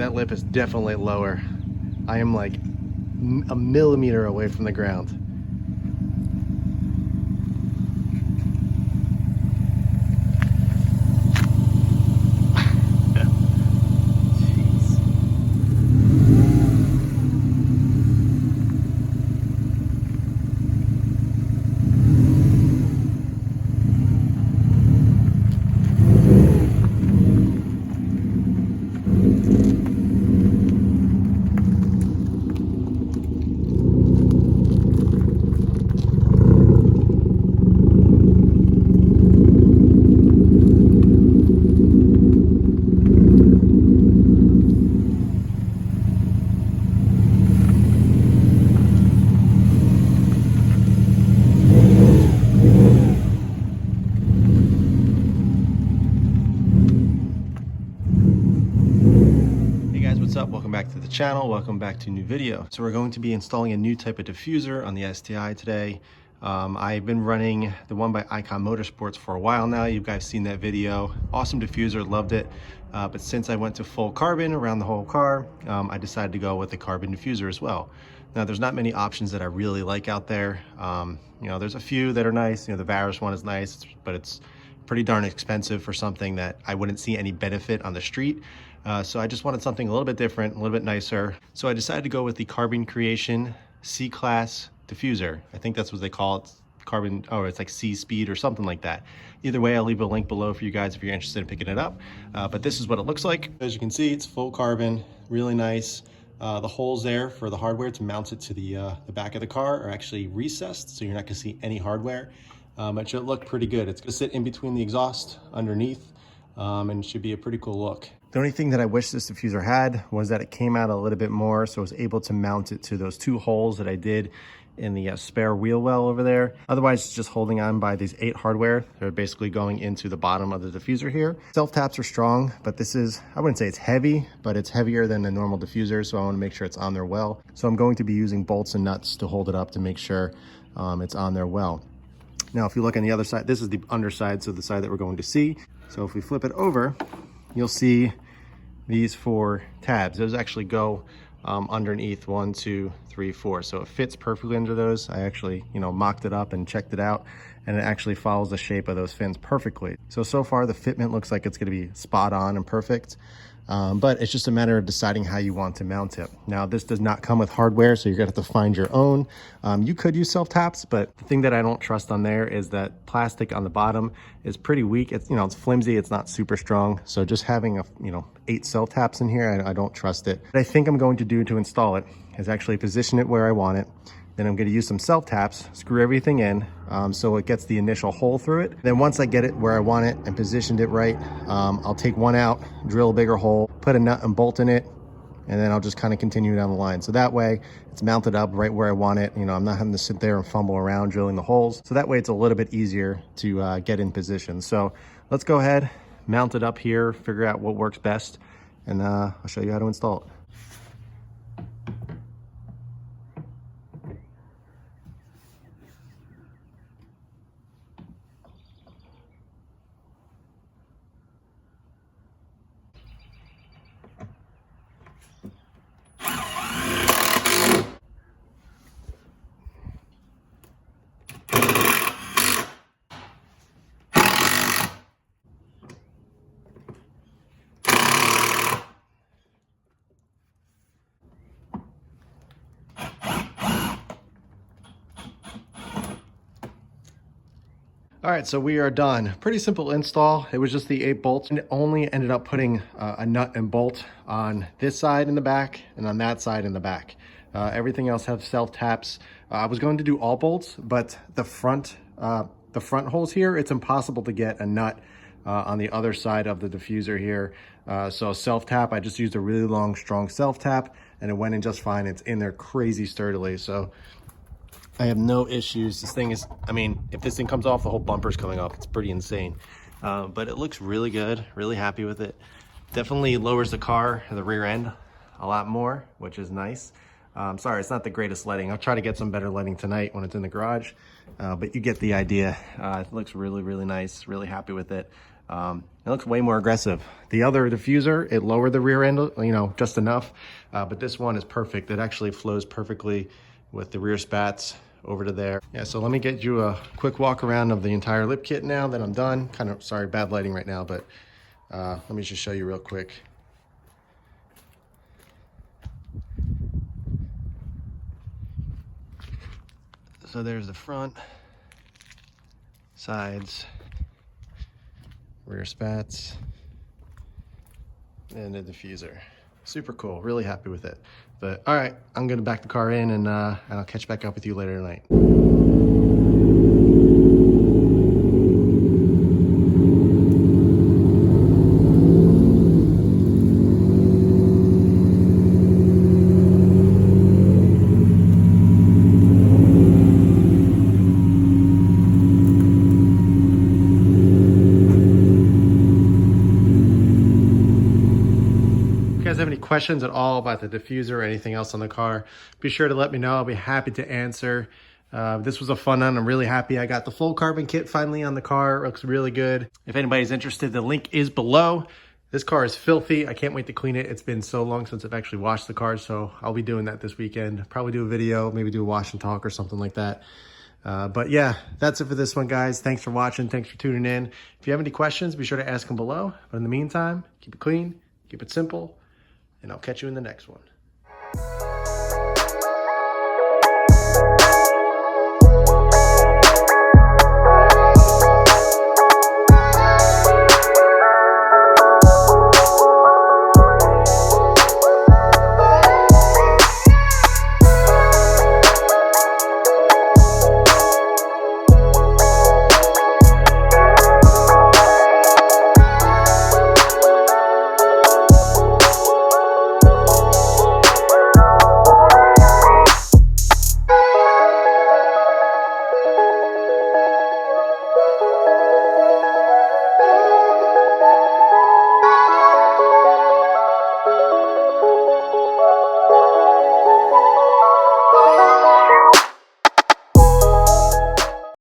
that lip is definitely lower. I am like a millimeter away from the ground. What's up? Welcome back to the channel. Welcome back to a new video. So we're going to be installing a new type of diffuser on the STI today. I've been running the one by Icon Motorsports for a while now. You guys seen that video. Awesome diffuser, loved it. But since I went to full carbon around the whole car, I decided to go with the carbon diffuser as well. Now there's not many options that I really like out there. You know, there's a few that are nice. You know, the Varis one is nice, but it's pretty darn expensive for something that I wouldn't see any benefit on the street. So I just wanted something a little bit different, a little bit nicer. So I decided to go with the Carbon Creation C-Class diffuser. I think that's what they call it. Carbon, oh, it's like C-Speed or something like that. Either way, I'll leave a link below for you guys if you're interested in picking it up. But this is what it looks like. As you can see, it's full carbon, really nice. The holes there for the hardware to mount it to the back of the car are actually recessed, so you're not gonna see any hardware. It should look pretty good. It's gonna sit in between the exhaust underneath, and it should be a pretty cool look. The only thing that I wish this diffuser had was that it came out a little bit more, so I was able to mount it to those two holes that I did in the spare wheel well over there. Otherwise, it's just holding on by these 8 hardware. They're basically going into the bottom of the diffuser here. Self-taps are strong, but this is, I wouldn't say it's heavy, but it's heavier than the normal diffuser, so I want to make sure it's on there well. So I'm going to be using bolts and nuts to hold it up to make sure it's on there well. Now, if you look on the other side, this is the underside, so the side that we're going to see. So if we flip it over, you'll see these 4 tabs. Those actually go underneath 1, 2, 3, 4. So it fits perfectly under those. I actually, you know, mocked it up and checked it out, and it actually follows the shape of those fins perfectly. So far the fitment looks like it's gonna be spot on and perfect. But it's just a matter of deciding how you want to mount it. Now, this does not come with hardware, so you're gonna have to find your own. You could use self-taps, but the thing that I don't trust on there is that plastic on the bottom is pretty weak. It's, you know, it's flimsy, it's not super strong. So just having a, you know, 8 self-taps in here, I don't trust it. What I think I'm going to do to install it is actually position it where I want it. Then I'm going to use some self-taps, screw everything in so it gets the initial hole through it. Then once I get it where I want it and positioned it right, I'll take one out, drill a bigger hole, put a nut and bolt in it, and then I'll just kind of continue down the line. So that way it's mounted up right where I want it. You know, I'm not having to sit there and fumble around drilling the holes. So that way it's a little bit easier to get in position. So let's go ahead, mount it up here, figure out what works best, and I'll show you how to install it. All right, so we are done. Pretty simple install. It was just the 8 bolts, and it only ended up putting a nut and bolt on this side in the back and on that side in the back. Everything else has self-taps. I was going to do all bolts, but the front holes here, it's impossible to get a nut on the other side of the diffuser here. So self-tap, I just used a really long, strong self-tap, and it went in just fine. It's in there crazy sturdily. So I have no issues. This thing is, I mean, if this thing comes off, the whole bumper's coming off. It's pretty insane. But it looks really good, really happy with it. Definitely lowers the car, the rear end, a lot more, which is nice. Sorry, it's not the greatest lighting. I'll try to get some better lighting tonight when it's in the garage, but you get the idea. It looks really, really nice, really happy with it. It looks way more aggressive. The other diffuser, it lowered the rear end, you know, just enough, but this one is perfect. It actually flows perfectly with the rear spats over to there. Yeah, so let me get you a quick walk around of the entire lip kit now that I'm done. Kind of, sorry, bad lighting right now, but let me just show you real quick. So there's the front, sides, rear spats, and the diffuser. Super cool, really happy with it. But all right, I'm gonna back the car in and I'll catch back up with you later tonight. Have any questions at all about the diffuser or anything else on the car, be sure to let me know. I'll be happy to answer. This was a fun one. I'm really happy I got the full carbon kit finally on the car. It looks really good. If anybody's interested, the link is below. This car is filthy. I can't wait to clean it. It's been so long since I've actually washed the car, so I'll be doing that this weekend. Probably do a video, maybe do a wash and talk or something like that. But yeah, that's it for this one, guys. Thanks for watching. Thanks for tuning in. If you have any questions, be sure to ask them below. But in the meantime, keep it clean, keep it simple, and I'll catch you in the next one.